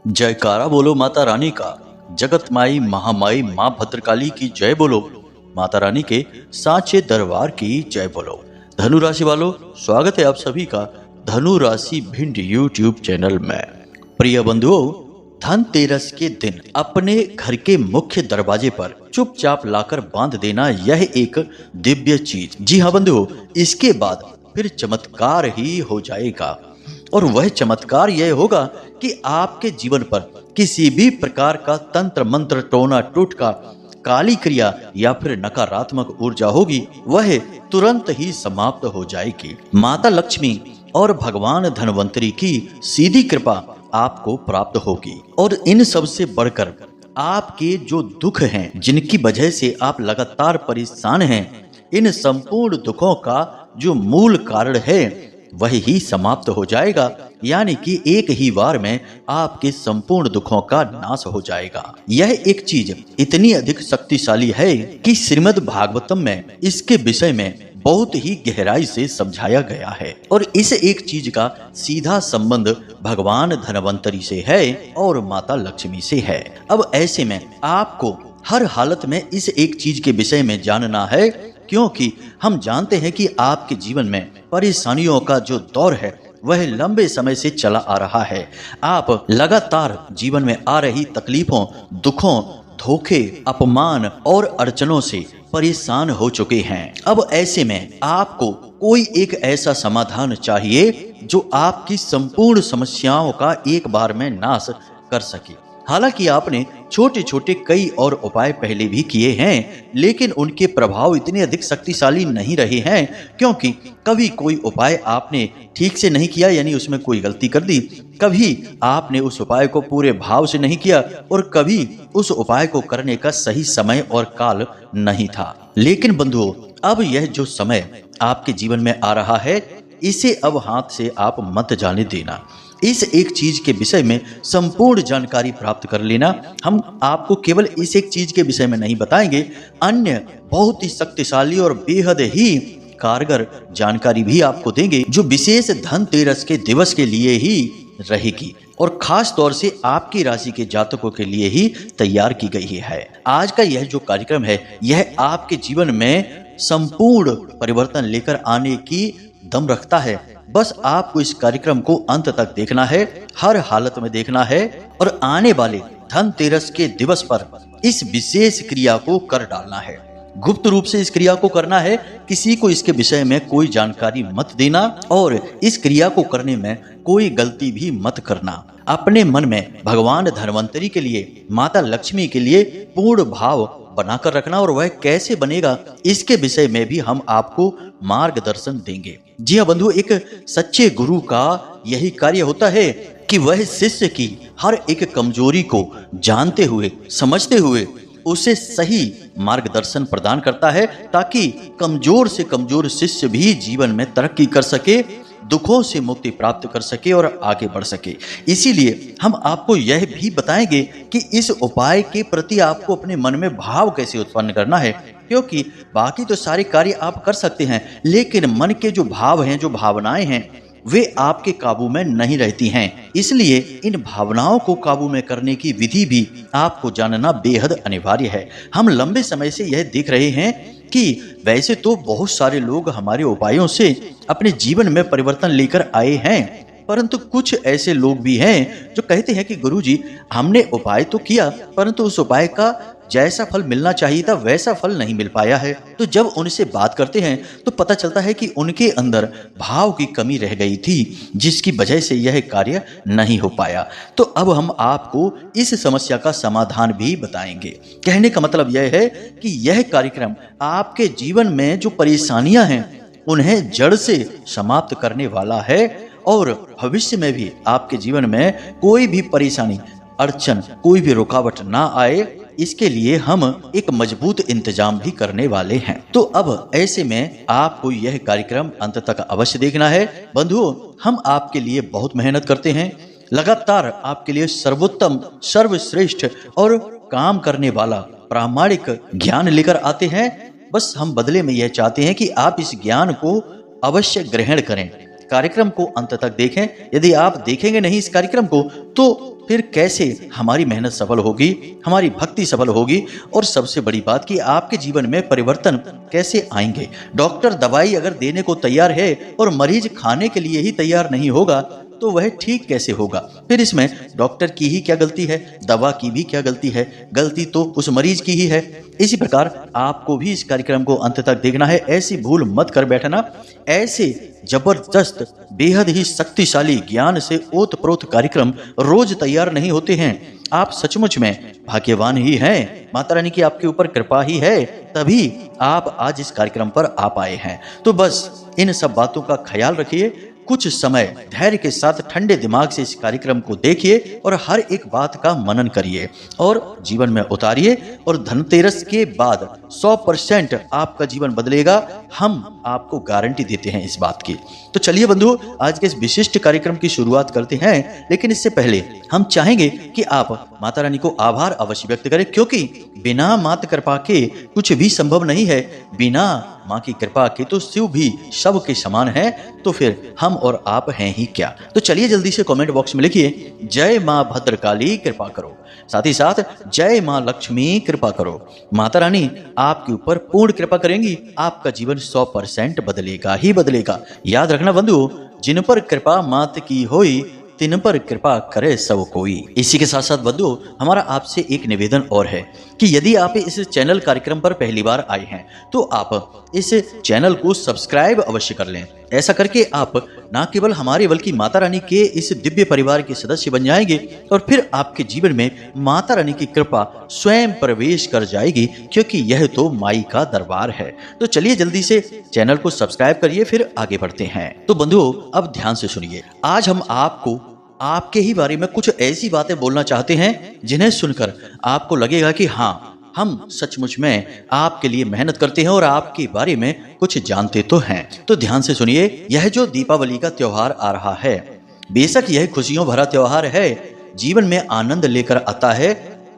जयकारा बोलो माता रानी का। जगत माई महामाई माँ भद्रकाली की जय बोलो। माता रानी के साचे दरबार की जय बोलो। धनु राशि वालों, स्वागत है आप सभी का धनु राशि भिंड यूट्यूब चैनल में। प्रिय बंधुओं, धनतेरस के दिन अपने घर के मुख्य दरवाजे पर चुपचाप लाकर बांध देना यह एक दिव्य चीज। जी हाँ बंधुओं, इसके बाद फिर चमत्कार ही हो जाएगा। और वह चमत्कार यह होगा कि आपके जीवन पर किसी भी प्रकार का तंत्र मंत्र, टोना टोटका, काली क्रिया या फिर नकारात्मक ऊर्जा होगी, वह तुरंत ही समाप्त हो जाएगी। माता लक्ष्मी और भगवान धनवंतरी की सीधी कृपा आपको प्राप्त होगी। और इन सब से बढ़कर आपके जो दुख हैं, जिनकी वजह से आप लगातार परेशान हैं, इन संपूर्ण दुखों का जो मूल कारण है वही ही समाप्त हो जाएगा। यानी कि एक ही बार में आपके संपूर्ण दुखों का नाश हो जाएगा। यह एक चीज इतनी अधिक शक्तिशाली है कि श्रीमद् भागवतम में इसके विषय में बहुत ही गहराई से समझाया गया है। और इस एक चीज का सीधा संबंध भगवान धनवंतरी से है और माता लक्ष्मी से है। अब ऐसे में आपको हर हालत में इस एक चीज के विषय में जानना है, क्योंकि हम जानते हैं कि आपके जीवन में परेशानियों का जो दौर है वह लंबे समय से चला आ रहा है। आप लगातार जीवन में आ रही तकलीफों, दुखों, धोखे, अपमान और अड़चनों से परेशान हो चुके हैं। अब ऐसे में आपको कोई एक ऐसा समाधान चाहिए जो आपकी संपूर्ण समस्याओं का एक बार में नाश कर सके। हालांकि आपने छोटे छोटे कई और उपाय पहले भी किए हैं, लेकिन उनके प्रभाव इतने अधिक शक्तिशाली नहीं रहे हैं, क्योंकि कभी कोई उपाय आपने ठीक से नहीं किया, यानी उसमें कोई गलती कर दी, कभी आपने उस उपाय को पूरे भाव से नहीं किया और कभी उस उपाय को करने का सही समय और काल नहीं था। लेकिन बंधुओं, अब यह जो समय आपके जीवन में आ रहा है, इसे अब हाथ से आप मत जाने देना। इस एक चीज के विषय में संपूर्ण जानकारी प्राप्त कर लेना। हम आपको केवल इस एक चीज के विषय में नहीं बताएंगे, अन्य बहुत ही शक्तिशाली और बेहद ही कारगर जानकारी भी आपको देंगे, जो विशेष धनतेरस के दिवस के लिए ही रहेगी और खास तौर से आपकी राशि के जातकों के लिए ही तैयार की गई है। आज का यह जो कार्यक्रम है, यह आपके जीवन में संपूर्ण परिवर्तन लेकर आने की दम रखता है। बस आपको इस कार्यक्रम को अंत तक देखना है, हर हालत में देखना है और आने वाले धनतेरस के दिवस पर इस विशेष क्रिया को कर डालना है। गुप्त रूप से इस क्रिया को करना है, किसी को इसके विषय में कोई जानकारी मत देना और इस क्रिया को करने में कोई गलती भी मत करना। अपने मन में भगवान धनवंतरी के लिए, माता लक्ष्मी के लिए पूर्ण भाव बनाकर रखना और वह कैसे बनेगा, इसके विषय में भी हम आपको मार्गदर्शन देंगे। जी हाँ बंधु, एक सच्चे गुरु का यही कार्य होता है कि वह शिष्य की हर एक कमजोरी को जानते हुए, समझते हुए उसे सही मार्गदर्शन प्रदान करता है, ताकि कमजोर से कमजोर शिष्य भी जीवन में तरक्की कर सके, दुखों से मुक्ति प्राप्त कर सके और आगे बढ़ सके। इसीलिए हम आपको यह भी बताएंगे कि इस उपाय के प्रति आपको अपने मन में भाव कैसे उत्पन्न करना है, क्योंकि बाकी तो सारे कार्य आप कर सकते हैं, लेकिन मन के जो भाव हैं, जो भावनाएं हैं, वे आपके काबू में नहीं रहती हैं। इसलिए इन भावनाओं को काबू में करने की विधि भी आपको जानना बेहद अनिवार्य है। हम लंबे समय से यह देख रहे हैं कि वैसे तो बहुत सारे लोग हमारे उपायों से अपने जीवन में परिवर्तन लेकर आए हैं, परंतु कुछ ऐसे लोग भी हैं जो कहते हैं कि गुरुजी, हमने उपाय तो किया, परंतु उस उपाय का जैसा फल मिलना चाहिए था वैसा फल नहीं मिल पाया है। तो जब उनसे बात करते हैं तो पता चलता है कि उनके अंदर भाव की कमी रह गई थी, जिसकी वजह से यह कार्य नहीं हो पाया। तो अब हम आपको इस समस्या का समाधान भी बताएंगे। कहने का मतलब यह है कि यह कार्यक्रम आपके जीवन में जो परेशानियां हैं उन्हें जड़ से समाप्त करने वाला है और भविष्य में भी आपके जीवन में कोई भी परेशानी, अड़चन, कोई भी रुकावट ना आए, इसके लिए हम एक मजबूत इंतजाम भी करने वाले हैं। तो अब ऐसे में आपको यह कार्यक्रम अंत तक अवश्य देखना है। बंधुओं, हम आपके लिए बहुत मेहनत करते हैं, लगातार आपके लिए सर्वोत्तम, सर्वश्रेष्ठ और काम करने वाला प्रामाणिक ज्ञान लेकर आते हैं। बस हम बदले में यह चाहते हैं कि आप इस ज्ञान को अवश्य ग्रहण करें, कार्यक्रम को अंत तक देखें। यदि आप देखेंगे नहीं इस कार्यक्रम को तो फिर कैसे हमारी मेहनत सफल होगी, हमारी भक्ति सफल होगी, और सबसे बड़ी बात कि आपके जीवन में परिवर्तन कैसे आएंगे। डॉक्टर दवाई अगर देने को तैयार है और मरीज खाने के लिए ही तैयार नहीं होगा तो वह ठीक कैसे होगा। फिर इसमें डॉक्टर की ही क्या गलती है, दवा की भी क्या गलती है, गलती तो उस मरीज की ही है। इसी प्रकार आपको भी इस कार्यक्रम को अंत तक देखना है। ऐसी भूल मत कर बैठना। ऐसे जबरदस्त बेहद ही शक्तिशाली ज्ञान से ओतप्रोत कार्यक्रम रोज तैयार नहीं होते हैं। आप सचमुच में भाग्यवान ही हैं, माता रानी की आपके ऊपर कृपा ही है, तभी आप आज इस कार्यक्रम पर आ पाए हैं। तो बस इन सब बातों का ख्याल रखिए, कुछ समय धैर्य के साथ ठंडे दिमाग से इस कार्यक्रम को देखिए और हर एक बात का मनन करिए और जीवन में उतारिए, और धनतेरस के बाद 100% आपका जीवन बदलेगा। हम आपको गारंटी देते हैं इस बात की। तो चलिए बंधु, आज के इस विशिष्ट कार्यक्रम की शुरुआत करते हैं, लेकिन इससे पहले हम चाहेंगे कि आप माता रानी को आभार अवश्य व्यक्त करें, क्योंकि बिना माता कृपा के कुछ भी संभव नहीं है। बिना माँ की कृपा के तो शिव भी शव के समान है, तो फिर हम और आप हैं ही क्या। तो चलिए जल्दी से कमेंट बॉक्स में लिखिए, जय माँ भद्रकाली कृपा करो, साथ ही साथ जय माँ लक्ष्मी कृपा करो। माता रानी आपके ऊपर पूर्ण कृपा करेंगी, आपका जीवन 100% बदलेगा ही बदलेगा। याद रखना बंधु, जिन पर कृपा मात की होई, तिन पर कृपा करे सब कोई। इसी के साथ साथ बंधु, हमारा आपसे एक निवेदन और है कि यदि आप इस चैनल कार्यक्रम पर पहली बार आए हैं तो आप इस चैनल को सब्सक्राइब अवश्य कर लें। ऐसा करके आप न केवल हमारे बल्कि माता रानी के इस दिव्य परिवार के सदस्य बन जाएंगे, और फिर आपके जीवन में माता रानी की कृपा स्वयं प्रवेश कर जाएगी, क्योंकि यह तो माई का दरबार है। तो चलिए जल्दी से चैनल को सब्सक्राइब करिए, फिर आगे बढ़ते हैं। तो बंधुओं, अब ध्यान से सुनिए। आज हम आपको आपके ही बारे में कुछ ऐसी बातें बोलना चाहते हैं जिन्हें सुनकर आपको लगेगा कि हाँ, हम सचमुच में आपके लिए मेहनत करते हैं और आपके बारे में कुछ जानते तो हैं। तो ध्यान से सुनिए, यह जो दीपावली का त्योहार आ रहा है, बेशक यह खुशियों भरा त्योहार है, जीवन में आनंद लेकर आता है,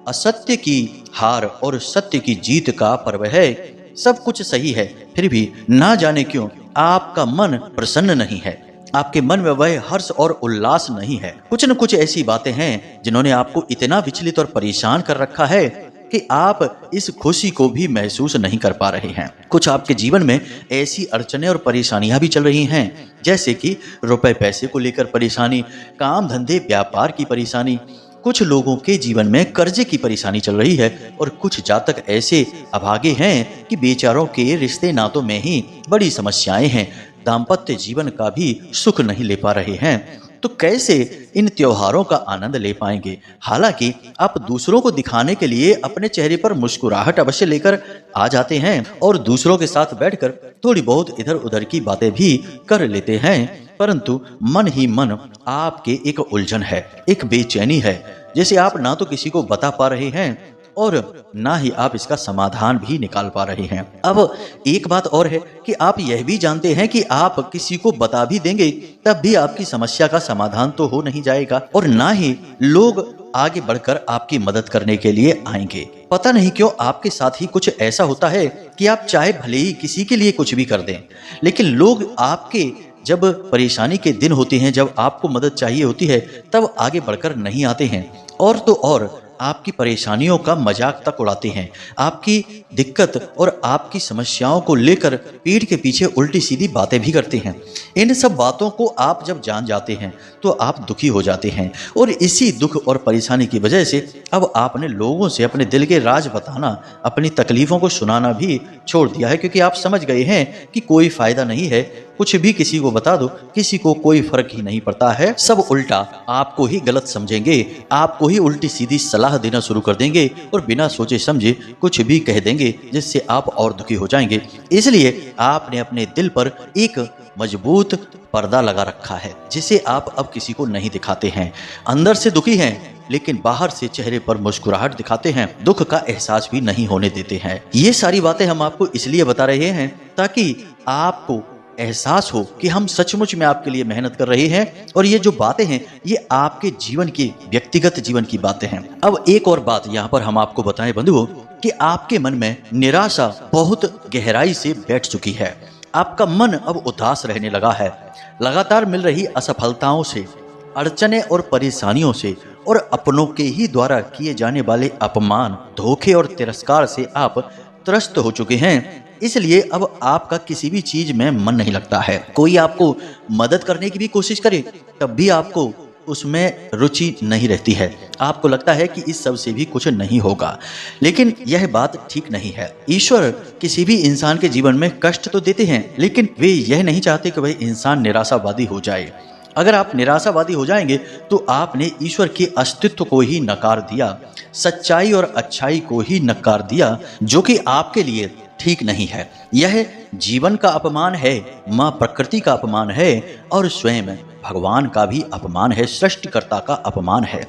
असत्य की हार और सत्य की जीत का पर्व है। सब कुछ सही है, फिर भी ना जाने क्यों आपका मन प्रसन्न नहीं है, आपके मन में वह हर्ष और उल्लास नहीं है। कुछ न कुछ ऐसी बातें हैं जिन्होंने आपको इतना विचलित और परेशान कर रखा है कि आप इस खुशी को भी महसूस नहीं कर पा रहे हैं। कुछ आपके जीवन में ऐसी अड़चनें और परेशानियां भी चल रही हैं, जैसे कि रुपए पैसे को लेकर परेशानी, काम धंधे व्यापार की परेशानी, कुछ लोगों के जीवन में कर्जे की परेशानी चल रही है, और कुछ जातक ऐसे अभागे हैं कि बेचारों के रिश्ते नातों में ही बड़ी समस्याएं हैं, दाम्पत्य जीवन का भी सुख नहीं ले पा रहे हैं। तो कैसे इन त्योहारों का आनंद ले पाएंगे। हालांकि आप दूसरों को दिखाने के लिए अपने चेहरे पर मुस्कुराहट अवश्य लेकर आ जाते हैं और दूसरों के साथ बैठकर थोड़ी बहुत इधर उधर की बातें भी कर लेते हैं, परंतु मन ही मन आपके एक उलझन है, एक बेचैनी है, जैसे आप ना तो किसी को बता पा रहे हैं और ना ही आप इसका समाधान भी निकाल पा रहे हैं। अब एक बात और है कि आप यह भी जानते हैं कि आप किसी को बता भी देंगे तब भी आपकी समस्या का समाधान तो हो नहीं जाएगा, और ना ही लोग आगे बढ़कर आपकी मदद करने के लिए आएंगे। पता नहीं क्यों आपके साथ ही कुछ ऐसा होता है कि आप चाहे भले ही किसी के लिए कुछ भी कर दें, लेकिन लोग आपके जब परेशानी के दिन होते हैं, जब आपको मदद चाहिए होती है, तब आगे बढ़कर नहीं आते हैं, और तो और आपकी परेशानियों का मजाक तक उड़ाते हैं। आपकी दिक्कत और आपकी समस्याओं को लेकर पीठ के पीछे उल्टी सीधी बातें भी करते हैं। इन सब बातों को आप जब जान जाते हैं तो आप दुखी हो जाते हैं, और इसी दुख और परेशानी की वजह से अब आपने लोगों से अपने दिल के राज बताना, अपनी तकलीफों को सुनाना भी छोड़ दिया है, क्योंकि आप समझ गए हैं कि कोई फायदा नहीं है, कुछ भी किसी को बता दो, किसी को कोई फर्क ही नहीं पड़ता है, सब उल्टा आपको ही गलत समझेंगे, आपको ही उल्टी सीधी सलाह देना शुरू कर देंगे और बिना सोचे समझे कुछ भी कह देंगे, जिससे आप और दुखी हो जाएंगे। इसलिए आपने अपने दिल पर एक मजबूत पर्दा लगा रखा है, जिसे आप अब किसी को नहीं दिखाते हैं। अंदर से दुखी हैं, लेकिन बाहर से चेहरे पर मुस्कुराहट दिखाते हैं, दुख का एहसास भी नहीं होने देते हैं। ये सारी बातें हम आपको इसलिए बता रहे हैं ताकि आपको एहसास हो कि हम सचमुच में आपके लिए मेहनत कर रहे हैं, और ये जो बातें हैं ये आपके जीवन की, व्यक्तिगत जीवन की बातें हैं। अब एक और बात यहाँ पर हम आपको बताएं बंधुओं कि आपके मन में निराशा बहुत गहराई से बैठ चुकी है। आपका मन अब उदास रहने लगा है। लगातार मिल रही असफलताओं से, अड़चने और परेशानियों से और अपनों के ही द्वारा किए जाने वाले अपमान, धोखे और तिरस्कार से आप त्रस्त हो चुके हैं। इसलिए अब आपका किसी भी चीज में मन नहीं लगता है। कोई आपको मदद करने की भी कोशिश करे तब भी आपको उसमें रुचि नहीं रहती है। आपको लगता है कि इस सब से भी कुछ नहीं होगा। लेकिन यह बात ठीक नहीं है। ईश्वर किसी भी इंसान के जीवन में कष्ट तो देते हैं, लेकिन वे यह नहीं चाहते कि वह इंसान निराशावादी हो जाए। अगर आप निराशावादी हो जाएंगे तो आपने ईश्वर के अस्तित्व को ही नकार दिया, सच्चाई और अच्छाई को ही नकार दिया, जो कि आपके लिए ठीक नहीं है। यह जीवन का अपमान है, माँ प्रकृति का अपमान है और स्वयं भगवान का भी अपमान है, सृष्टिकर्ता का अपमान है।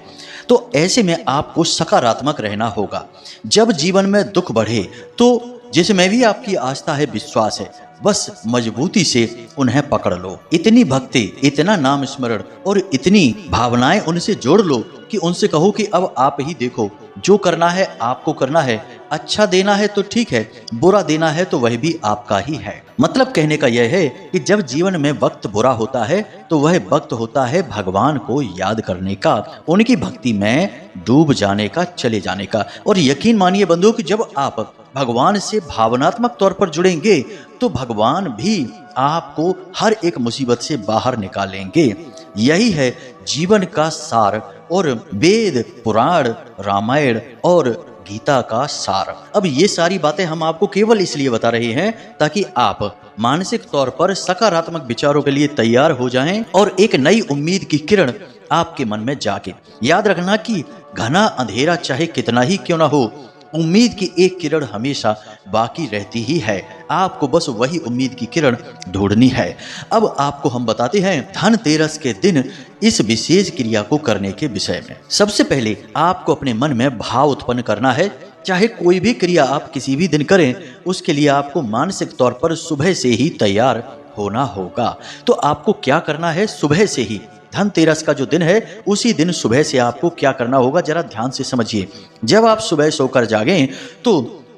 तो ऐसे में आपको सकारात्मक रहना होगा। जब जीवन में दुख बढ़े तो जिसमें भी आपकी आस्था है, विश्वास है, बस मजबूती से उन्हें पकड़ लो। इतनी भक्ति, इतना नाम स्मरण और इतनी भावनाएं उनसे जोड़ लो कि उनसे कहो कि अब आप ही देखो, जो करना है आपको करना है। अच्छा देना है तो ठीक है, बुरा देना है तो वह भी आपका ही है। मतलब कहने का यह है कि जब जीवन में वक्त बुरा होता है तो वह वक्त होता है भगवान को याद करने का, उनकी भक्ति में डूब जाने का, चले जाने का। और यकीन मानिए बंधु कि जब आप भगवान से भावनात्मक तौर पर जुड़ेंगे तो भगवान भी आपको हर एक मुसीबत से बाहर निकालेंगे। यही है जीवन का सार और वेद, पुराण, रामायण और गीता का सार। अब ये सारी बातें हम आपको केवल इसलिए बता रहे हैं ताकि आप मानसिक तौर पर सकारात्मक विचारों के लिए तैयार हो जाएं और एक नई उम्मीद की किरण आपके मन में जागे। याद रखना कि घना अंधेरा चाहे कितना ही क्यों ना हो, उम्मीद की एक किरण हमेशा बाकी रहती ही है। आपको बस वही उम्मीद की किरण ढूंढनी है। अब आपको हम बताते हैं धनतेरस के दिन इस विशेष क्रिया को करने के विषय में। सबसे पहले आपको अपने मन में भाव उत्पन्न करना है। चाहे कोई भी क्रिया आप किसी भी दिन करें, उसके लिए आपको मानसिक तौर पर सुबह से ही तैयार होना होगा। तो आपको क्या करना है, सुबह से ही धनतेरस का जो दिन है उसी दिन सुबह से आपको क्या करना होगा, जरा ध्यान से समझिए। जब आप सुबह सोकर जागें तो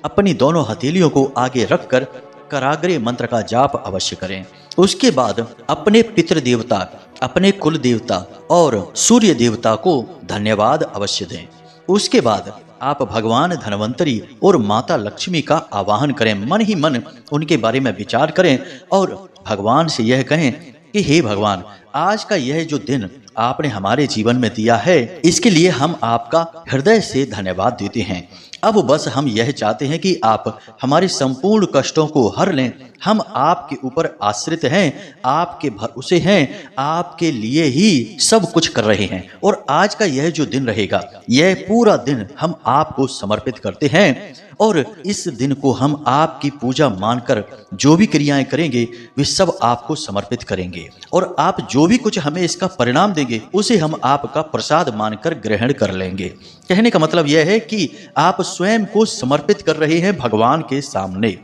अपनी दोनों हथेलियों को आगे रखकर कराग्रे मंत्र का जाप अवश्य करें। उसके बाद अपने पितृ देवता, अपने कुल देवता और सूर्य देवता को धन्यवाद अवश्य दें। उसके बाद आप भगवान धनवंतरी और माता लक्ष्मी का आवाहन करें। मन ही मन उनके बारे में विचार करें और भगवान से यह कहें कि हे भगवान, आज का यह जो दिन आपने हमारे जीवन में दिया है, इसके लिए हम आपका हृदय से धन्यवाद देते हैं। अब बस हम यह चाहते हैं कि आप हमारे संपूर्ण कष्टों को हर लें। हम आपके ऊपर आश्रित हैं, आपके भरोसे हैं, आपके लिए ही सब कुछ कर रहे हैं। और आज का यह जो दिन रहेगा, यह पूरा दिन हम आपको समर्पित करते हैं और इस दिन को हम आपकी पूजा मानकर जो भी क्रियाएं करेंगे वे सब आपको समर्पित करेंगे। और आप जो भी कुछ हमें इसका परिणाम देंगे उसे हम आपका प्रसाद मानकर ग्रहण कर लेंगे। कहने का मतलब यह है कि आप स्वयं को समर्पित कर रहे हैं भगवान के सामने।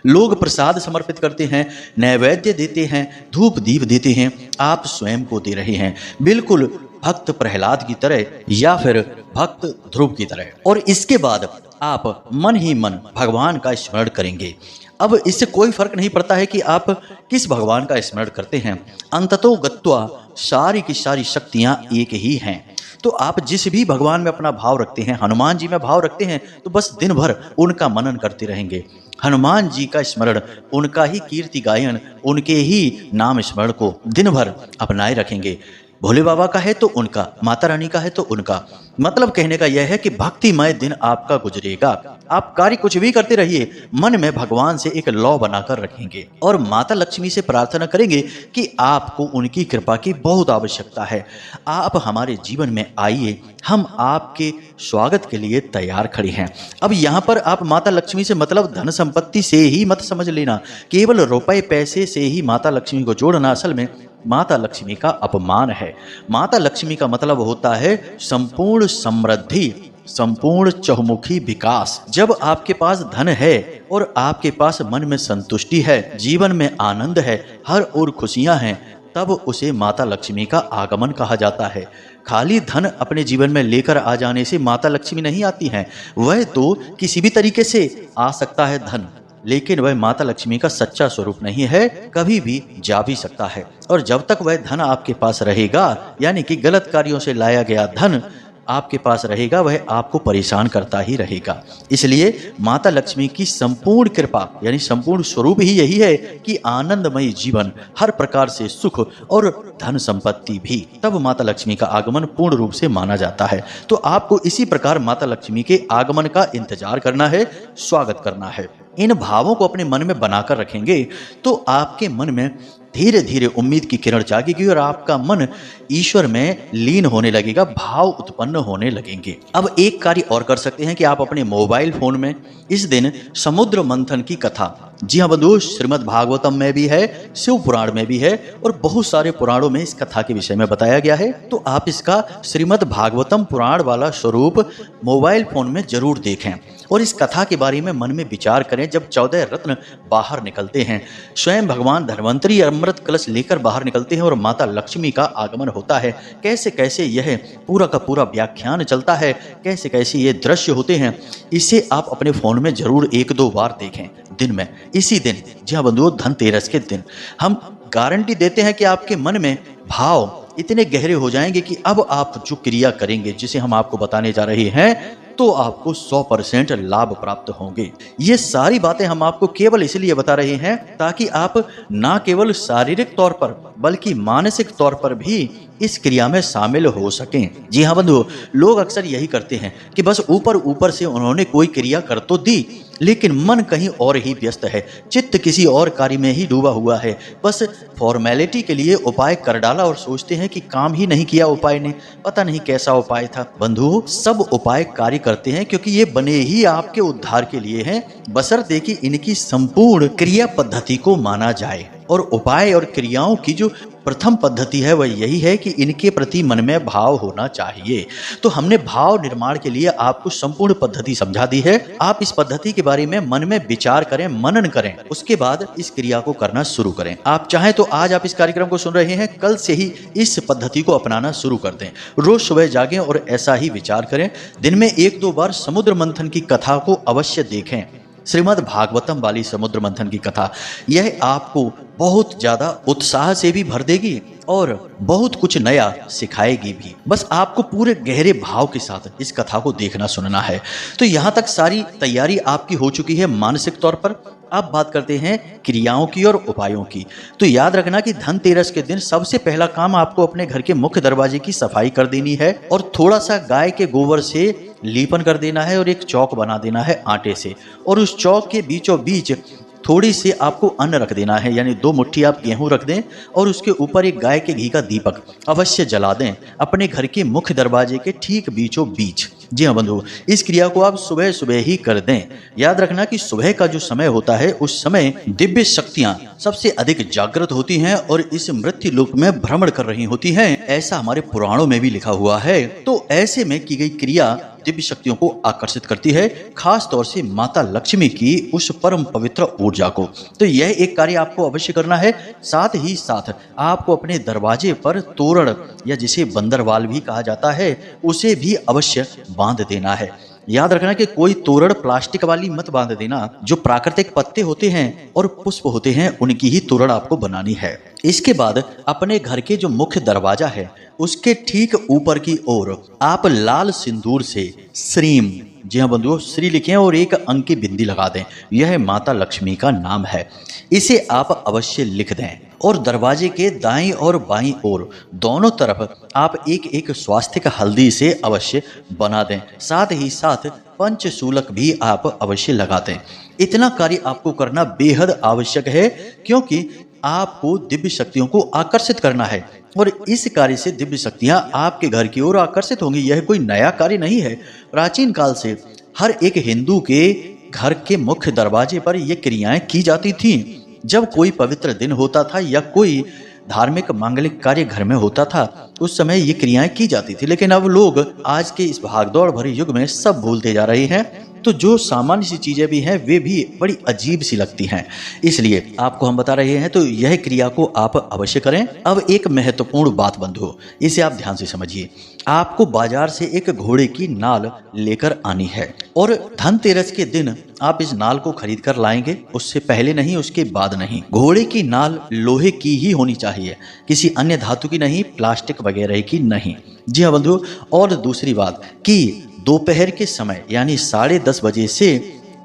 लोग प्रसाद समर्पित करते हैं, नैवेद्य देते हैं, धूप दीप देते हैं, आप स्वयं को दे रहे हैं, बिल्कुल भक्त प्रहलाद की तरह या फिर भक्त ध्रुव की तरह। और इसके बाद आप मन ही मन भगवान का स्मरण करेंगे। अब इससे कोई फर्क नहीं पड़ता है कि आप किस भगवान का स्मरण करते हैं, अंततो गत्वा सारी की सारी शक्तियां एक ही हैं। तो आप जिस भी भगवान में अपना भाव रखते हैं, हनुमान जी में भाव रखते हैं, तो बस दिन भर उनका मनन करते रहेंगे। हनुमान जी का स्मरण, उनका ही कीर्ति गायन, उनके ही नाम स्मरण को दिन भर अपनाए रखेंगे। भोले बाबा का है तो उनका, माता रानी का है तो उनका। मतलब कहने का यह है कि भक्तिमय दिन आपका गुजरेगा। आप कार्य कुछ भी करते रहिए, मन में भगवान से एक लौ बनाकर रखेंगे और माता लक्ष्मी से प्रार्थना करेंगे कि आपको उनकी कृपा की बहुत आवश्यकता है। आप हमारे जीवन में आइए, हम आपके स्वागत के लिए तैयार खड़े हैं। अब यहाँ पर आप माता लक्ष्मी से मतलब धन संपत्ति से ही मत समझ लेना, केवल रुपए पैसे से ही माता लक्ष्मी को जोड़ना असल में माता लक्ष्मी का अपमान है। माता लक्ष्मी का मतलब होता है संपूर्ण समृद्धि, संपूर्ण चहुमुखी विकास। जब आपके पास धन है और आपके पास मन में संतुष्टि है, जीवन में आनंद है, हर ओर खुशियां हैं, तब उसे माता लक्ष्मी का आगमन कहा जाता है। खाली धन अपने जीवन में लेकर आ जाने से माता लक्ष्मी नहीं आती हैं। वह तो किसी भी तरीके से आ सकता है धन, लेकिन वह माता लक्ष्मी का सच्चा स्वरूप नहीं है, कभी भी जा भी सकता है। और जब तक वह धन आपके पास रहेगा, यानी कि गलत कार्यों से लाया गया धन, आपके पास रहेगा वह आपको परेशान करता ही रहेगा। इसलिए माता लक्ष्मी की संपूर्ण कृपा यानी संपूर्ण स्वरूप ही यही है कि आनंदमय जीवन, हर प्रकार से सुख और धन संपत्ति भी, तब माता लक्ष्मी का आगमन पूर्ण रूप से माना जाता है। तो आपको इसी प्रकार माता लक्ष्मी के आगमन का इंतजार करना है, स्वागत करना है। इन भावों को अपने मन में बनाकर रखेंगे तो आपके मन में धीरे धीरे उम्मीद की किरण जागेगी और आपका मन ईश्वर में लीन होने लगेगा, भाव उत्पन्न होने लगेंगे। अब एक कार्य और कर सकते हैं कि आप अपने मोबाइल फोन में इस दिन समुद्र मंथन की कथा, जी हाँ बंधुओं, श्रीमद् भागवतम में भी है, शिव पुराण में भी है और बहुत सारे पुराणों में इस कथा के विषय में बताया गया है। तो आप इसका श्रीमद् भागवतम पुराण वाला स्वरूप मोबाइल फोन में जरूर देखें और इस कथा के बारे में मन में विचार करें। जब 14 रत्न बाहर निकलते हैं, स्वयं भगवान धन्वंतरी अमृत कलश लेकर बाहर निकलते हैं और माता लक्ष्मी का आगमन होता है, कैसे कैसे यह पूरा का पूरा व्याख्यान चलता है, कैसे कैसे ये दृश्य होते हैं, इसे आप अपने फोन में जरूर 1-2 बार देखें दिन में, इसी दिन, जी हाँ बंधुओं, धनतेरस के दिन। हम गारंटी देते हैं कि आपके मन में भाव इतने गहरे हो जाएंगे कि अब आप जो क्रिया करेंगे, जिसे हम आपको बताने जा रहे हैं, तो आपको 100% लाभ प्राप्त होंगे। ये सारी बातें हम आपको केवल इसलिए बता रहे हैं ताकि आप ना केवल शारीरिक तौर पर बल्कि मानसिक तौर पर भी इस क्रिया में शामिल हो सकें। जी हाँ बंधुओं, लोग अक्सर यही करते हैं कि बस ऊपर ऊपर से उन्होंने कोई क्रिया कर तो दी, लेकिन मन कहीं और ही व्यस्त है, चित्त किसी और कार्य में ही डूबा हुआ है। बस फॉर्मेलिटी के लिए उपाय कर डाला और सोचते हैं कि काम ही नहीं किया उपाय ने, पता नहीं कैसा उपाय था। बंधुओं, सब उपाय कार्य करते हैं क्योंकि ये बने ही आपके उद्धार के लिए हैं, बशर्ते कि इनकी संपूर्ण क्रिया पद्धति को माना जाए। और उपाय और क्रियाओं की जो प्रथम पद्धति है वह यही है कि इनके प्रति मन में भाव होना चाहिए। तो हमने भाव निर्माण के लिए आपको संपूर्ण पद्धति समझा दी है। आप इस पद्धति के बारे में मन में विचार करें, मनन करें, उसके बाद इस क्रिया को करना शुरू करें। आप चाहें तो आज आप इस कार्यक्रम को सुन रहे हैं, कल से ही इस पद्धति को अपनाना शुरू कर दें। रोज सुबह जागें और ऐसा ही विचार करें। दिन में 1-2 बार समुद्र मंथन की कथा को अवश्य देखें, श्रीमद् भागवतम वाली समुद्र मंथन की कथा। यह आपको बहुत ज्यादा उत्साह से भी भर देगी और बहुत कुछ नया सिखाएगी भी। बस आपको पूरे गहरे भाव के साथ इस कथा को देखना सुनना है। तो यहाँ तक सारी तैयारी आपकी हो चुकी है मानसिक तौर पर। अब बात करते हैं क्रियाओं की और उपायों की। तो याद रखना कि धनतेरस के दिन सबसे पहला काम आपको अपने घर के मुख्य दरवाजे की सफाई कर देनी है और थोड़ा सा गाय के गोबर से लीपन कर देना है और एक चौक बना देना है आटे से, और उस चौक के बीचों बीच थोड़ी सी आपको अन्न रख देना है, यानी 2 मुट्ठी आप गेहूं रख दें और उसके ऊपर एक गाय के घी का दीपक अवश्य जला दें अपने घर के मुख्य दरवाजे के ठीक बीचों बीच। जी हाँ बंधु, इस क्रिया को आप सुबह सुबह ही कर दें। याद रखना कि सुबह का जो समय होता है उस समय दिव्य शक्तियां सबसे अधिक जागृत होती हैं और इस मृत्यु लोक में भ्रमण कर रही होती हैं, ऐसा हमारे पुराणों में भी लिखा हुआ है। तो ऐसे में की गई क्रिया दिव्य शक्तियों को आकर्षित करती है, खास तौर से माता लक्ष्मी की उस परम पवित्र ऊर्जा को। तो यह एक कार्य आपको अवश्य करना है। साथ ही साथ आपको अपने दरवाजे पर तोरण या जिसे बंदरवाल भी कहा जाता है उसे भी अवश्य बांध देना है। याद रखना कि कोई तोरण प्लास्टिक वाली मत बांध देना। जो प्राकृतिक पत्ते होते हैं और पुष्प होते हैं उनकी ही तोरण आपको बनानी है। इसके बाद अपने घर के जो मुख्य दरवाजा है उसके ठीक ऊपर की ओर आप लाल सिंदूर से श्रीम, जी हाँ बंधुओं, श्री लिखें और एक अंक की बिंदी लगा दें। यह माता लक्ष्मी का नाम है, इसे आप अवश्य लिख दें और दरवाजे के दाईं और बाईं ओर दोनों तरफ आप एक एक स्वास्तिक हल्दी से अवश्य बना दें। साथ ही साथ पंचशूलक भी आप अवश्य लगा दें। इतना कार्य आपको करना बेहद आवश्यक है क्योंकि आपको दिव्य शक्तियों को आकर्षित करना है और इस कार्य से दिव्य शक्तियां आपके घर की ओर आकर्षित होंगी। यह कोई नया कार्य नहीं है। प्राचीन काल से हर एक हिंदू के घर के मुख्य दरवाजे पर यह क्रियाएं की जाती थीं। जब कोई पवित्र दिन होता था या कोई धार्मिक मांगलिक कार्य घर में होता था उस समय ये क्रियाएं की जाती थी। लेकिन अब लोग आज के इस भागदौड़ भरे युग में सब भूलते जा रहे हैं। तो जो सामान्य सी चीज़ें भी हैं वे भी बड़ी अजीब सी लगती हैं। इसलिए आपको हम बता रहे हैं तो यह क्रिया को आप अवश्य करें। अब एक महत्वपूर्ण बात बंधु, इसे आप ध्यान से समझिए। आपको बाजार से एक घोड़े की नाल लेकर आनी है और धनतेरस के दिन आप इस नाल को खरीद कर लाएंगे, उससे पहले नहीं, उसके बाद नहीं। घोड़े की नाल लोहे की ही होनी चाहिए, किसी अन्य धातु की नहीं, प्लास्टिक वगैरह की नहीं। जी हाँ बंधु, और दूसरी बात कि दोपहर के समय यानी 10:30 बजे से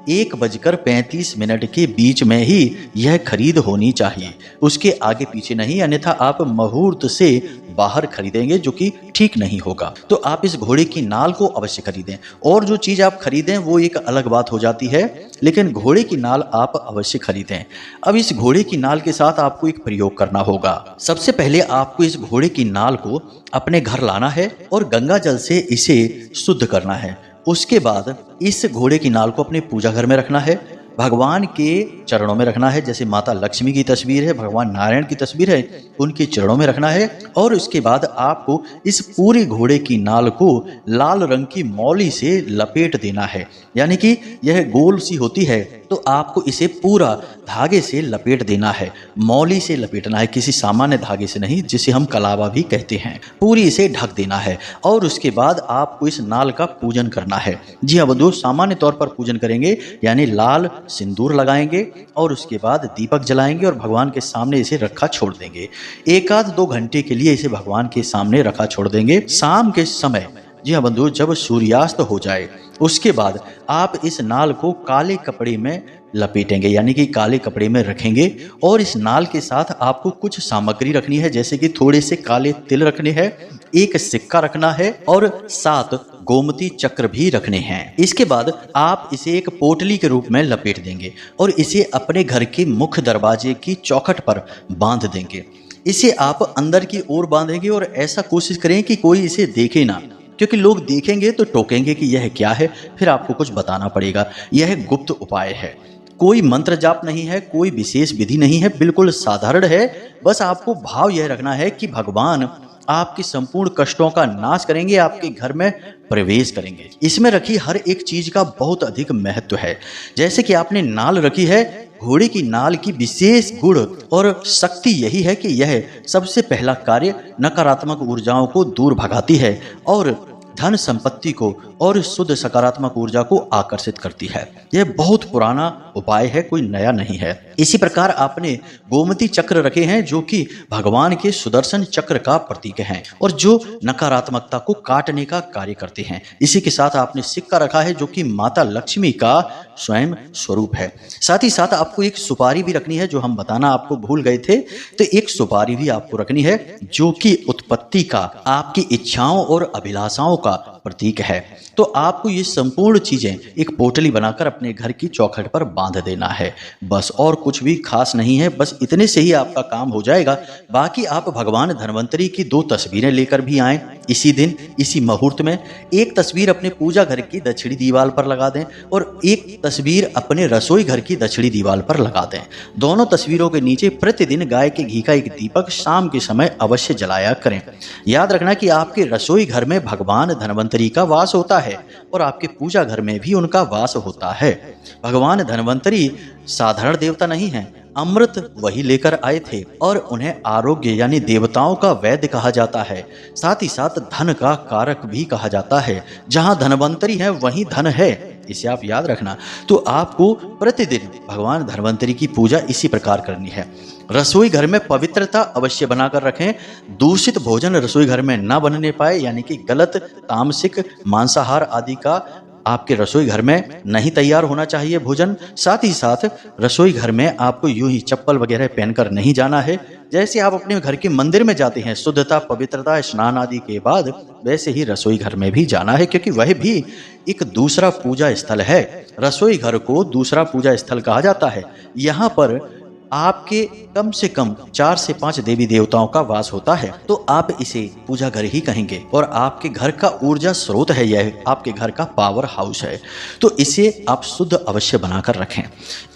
1:35 के बीच में ही यह खरीद होनी चाहिए, उसके आगे पीछे नहीं, अन्यथा आप मुहूर्त से बाहर खरीदेंगे जो कि ठीक नहीं होगा। तो आप इस घोड़े की नाल को अवश्य खरीदें, और जो चीज़ आप खरीदें वो एक अलग बात हो जाती है, लेकिन घोड़े की नाल आप अवश्य खरीदें। अब इस घोड़े की नाल के साथ आपको एक प्रयोग करना होगा। सबसे पहले आपको इस घोड़े की नाल को अपने घर लाना है और गंगा जल से इसे शुद्ध करना है। उसके बाद इस घोड़े की नाल को अपने पूजा घर में रखना है, भगवान के चरणों में रखना है। जैसे माता लक्ष्मी की तस्वीर है, भगवान नारायण की तस्वीर है, उनके चरणों में रखना है। और उसके बाद आपको इस पूरी घोड़े की नाल को लाल रंग की मौली से लपेट देना है, यानी कि यह गोल सी होती है तो आपको इसे पूरा धागे से लपेट देना है, मौली से लपेटना है, किसी सामान्य धागे से नहीं, जिसे हम कलावा भी कहते हैं। पूरी इसे ढक देना है और उसके बाद आपको इस नाल का पूजन करना है। जी हाँ बंधु, सामान्य तौर पर पूजन करेंगे, यानी लाल सिंदूर लगाएंगे और उसके बाद दीपक जलाएंगे और भगवान के सामने इसे रखा छोड़ देंगे। 1-2 घंटे के लिए इसे भगवान के सामने रखा छोड़ देंगे। शाम के समय, जी हाँ बंधु, जब सूर्यास्त हो जाए उसके बाद आप इस नाल को काले कपड़े में लपेटेंगे, यानी कि काले कपड़े में रखेंगे। और इस नाल के साथ आपको कुछ सामग्री रखनी है, जैसे कि थोड़े से काले तिल रखने हैं, एक सिक्का रखना है और 7 गोमती चक्र भी रखने हैं। इसके बाद आप इसे एक पोटली के रूप में लपेट देंगे और इसे अपने घर के मुख्य दरवाजे की चौखट पर बांध देंगे। इसे आप अंदर की ओर बांधेंगे और ऐसा कोशिश करें कि कोई इसे देखे ना, क्योंकि लोग देखेंगे तो टोकेंगे कि यह क्या है, फिर आपको कुछ बताना पड़ेगा। यह गुप्त उपाय है, कोई मंत्र जाप नहीं है, कोई विशेष विधि नहीं है, बिल्कुल साधारण है। बस आपको भाव यह रखना है कि भगवान आपके संपूर्ण कष्टों का नाश करेंगे, आपके घर में प्रवेश करेंगे। इसमें रखी हर एक चीज का बहुत अधिक महत्व है। जैसे कि आपने नाल रखी है, घोड़े की नाल की विशेष गुण और शक्ति यही है कि यह सबसे पहला कार्य नकारात्मक ऊर्जाओं को दूर भगाती है और धन संपत्ति को और शुद्ध सकारात्मक ऊर्जा को आकर्षित करती है। यह बहुत पुराना उपाय है, कोई नया नहीं है। इसी प्रकार आपने गोमती चक्र रखे हैं जो कि भगवान के सुदर्शन चक्र का प्रतीक हैं और जो नकारात्मकता को काटने का कार्य करते हैं। इसी के साथ आपने सिक्का रखा है जो कि माता लक्ष्मी का स्वयं स्वरूप है। साथ ही साथ आपको एक सुपारी भी रखनी है, जो हम बताना आपको भूल गए थे। तो एक सुपारी भी आपको रखनी है जो कि उत्पत्ति का, आपकी इच्छाओं और अभिलाषाओं का प्रतीक है। तो आपको ये संपूर्ण चीजें एक पोटली बनाकर अपने घर की चौखट पर बांध देना है, बस। और कुछ भी खास नहीं है, बस इतने से ही आपका काम हो जाएगा। बाकी आप भगवान धन्वंतरी की 2 तस्वीरें लेकर भी आएं इसी दिन, इसी मुहूर्त में। एक तस्वीर अपने पूजा घर की दक्षिणी दीवार पर लगा दें और एक तस्वीर अपने रसोई घर की दक्षिणी दीवार पर लगा दें। दोनों तस्वीरों के नीचे प्रतिदिन गाय के घी का एक दीपक शाम के समय अवश्य जलाया करें। याद रखना कि आपके रसोई घर में भगवान धन्वंतरी का वास होता है और आपके पूजा घर में भी उनका वास होता है। भगवान धन्वंतरी साधारण देवता नहीं है, अमृत वही लेकर आए थे और उन्हें आरोग्य यानी देवताओं का वैद्य कहा जाता है। साथ ही साथ धन का कारक भी कहा जाता है। जहां धन्वंतरी है वहीं धन है, इसे आप याद रखना। तो आपको प्रतिदिन भगवान धन्वंतरी की पूजा इसी प्रकार करनी है। रसोई घर में पवित्रता अवश्य बनाकर रखें। दूषित भोजन रसोई घर में ना बनने पाए, यानी कि गलत, तामसिक, मांसाहार आदि का आपके रसोई घर में नहीं तैयार होना चाहिए भोजन। साथ ही साथ रसोई घर में आपको यूं ही चप्पल वगैरह पहनकर नहीं जाना है। जैसे आप अपने घर के मंदिर में जाते हैं शुद्धता, पवित्रता, स्नान आदि के बाद, वैसे ही रसोई घर में भी जाना है, क्योंकि वह भी एक दूसरा पूजा स्थल है। रसोई घर को दूसरा पूजा स्थल कहा जाता है। यहाँ पर आपके कम से कम 4 से 5 देवी देवताओं का वास होता है, तो आप इसे पूजा घर ही कहेंगे और आपके घर का ऊर्जा स्रोत है, यह आपके घर का पावर हाउस है। तो इसे आप शुद्ध अवश्य बनाकर रखें।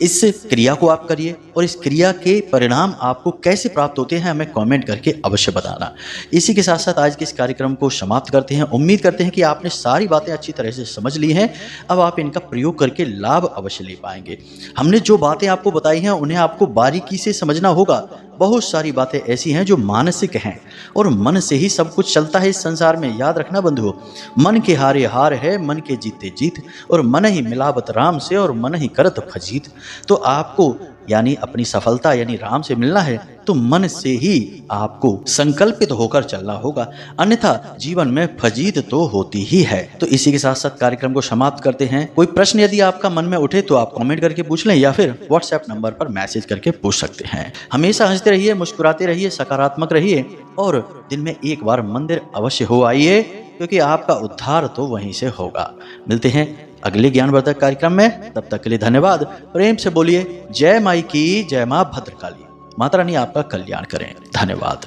इस क्रिया को आप करिए और इस क्रिया के परिणाम आपको कैसे प्राप्त होते हैं हमें कमेंट करके अवश्य बताना। इसी के साथ साथ आज के इस कार्यक्रम को समाप्त करते हैं। उम्मीद करते हैं कि आपने सारी बातें अच्छी तरह से समझ ली हैं। अब आप इनका प्रयोग करके लाभ अवश्य ले पाएंगे। हमने जो बातें आपको बताई हैं उन्हें आपको बारीकी से समझना होगा। बहुत सारी बातें ऐसी हैं जो मानसिक हैं और मन से ही सब कुछ चलता है इस संसार में। याद रखना बंधुओं, मन के हारे हार है, मन के जीते जीत, और मन ही मिलावत राम से और मन ही करत फजीत। तो आपको यानी अपनी सफलता यानी राम से मिलना है तो मन से ही आपको संकल्पित होकर चलना होगा, अन्यथा जीवन में फजीत तो होती ही है। तो इसी के साथ साथ कार्यक्रम को समाप्त करते हैं। कोई प्रश्न यदि आपका मन में उठे तो आप कमेंट करके पूछ लें या फिर व्हाट्सएप नंबर पर मैसेज करके पूछ सकते हैं। हमेशा हंसते रहिए, मुस्कुराते रहिए, सकारात्मक रहिए और दिन में एक बार मंदिर अवश्य हो आइए, क्योंकि आपका उद्धार तो वहीं से होगा। मिलते हैं अगले ज्ञानवर्धक कार्यक्रम में, तब तक के लिए धन्यवाद। प्रेम से बोलिए जय माई की जय, मां भद्रकाली। माता रानी आपका कल्याण करें। धन्यवाद।